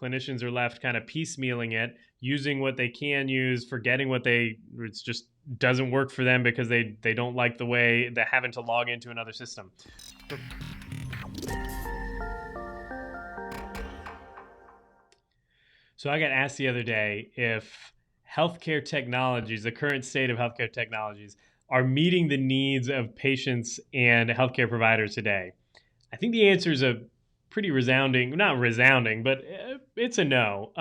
clinicians are left kind of piecemealing it, using what they can use, forgetting it just doesn't work for them because they don't like the way they're having to log into another system. So I got asked the other day if healthcare technologies, the current state of healthcare technologies, are meeting the needs of patients and healthcare providers today. I think the answer is a pretty resounding, not resounding, but it's a no.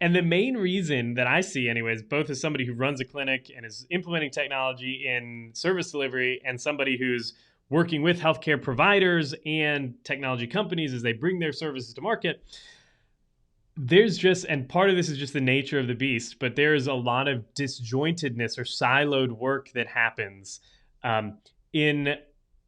And the main reason that I see, anyways, both as somebody who runs a clinic and is implementing technology in service delivery and somebody who's working with healthcare providers and technology companies as they bring their services to market, and part of this is just the nature of the beast, but there's a lot of disjointedness or siloed work that happens in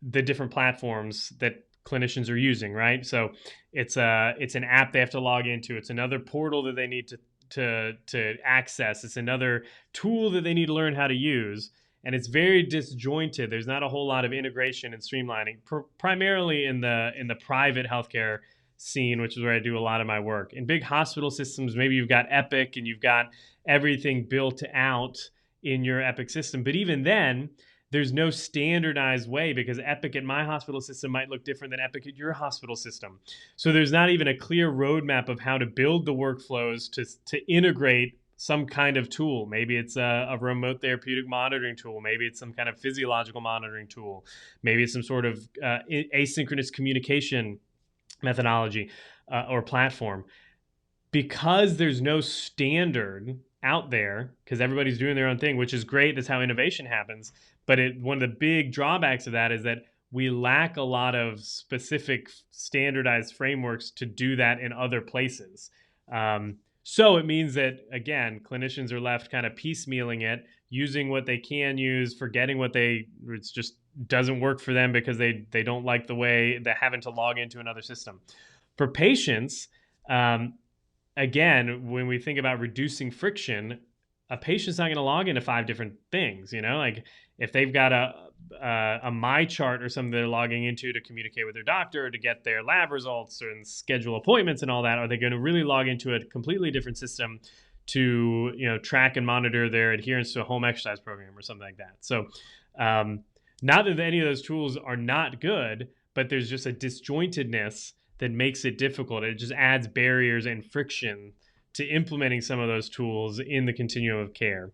the different platforms that clinicians are using, right? So it's an app they have to log into. It's another portal that they need to access. It's another tool that they need to learn how to use. And it's very disjointed. There's not a whole lot of integration and streamlining, primarily in the private healthcare scene, which is where I do a lot of my work. In big hospital systems, maybe you've got Epic and you've got everything built out in your Epic system. But even then, there's no standardized way because Epic at my hospital system might look different than Epic at your hospital system. So there's not even a clear roadmap of how to build the workflows to integrate some kind of tool. Maybe it's a remote therapeutic monitoring tool. Maybe it's some kind of physiological monitoring tool. Maybe it's some sort of asynchronous communication methodology or platform. Because there's no standard out there, because everybody's doing their own thing, which is great. That's how innovation happens. But one of the big drawbacks of that is that we lack a lot of specific standardized frameworks to do that in other places. So it means that, again, clinicians are left kind of piecemealing it, using what they can use, forgetting it just doesn't work for them because they don't like the way they're having to log into another system. For patients, again, when we think about reducing friction, a patient's not going to log into 5 different things. Like if they've got a My Chart or something they're logging into to communicate with their doctor, to get their lab results and schedule appointments and all that, are they going to really log into a completely different system to track and monitor their adherence to a home exercise program or something like that? So not that any of those tools are not good, but there's just a disjointedness that makes it difficult. It just adds barriers and friction to implementing some of those tools in the continuum of care.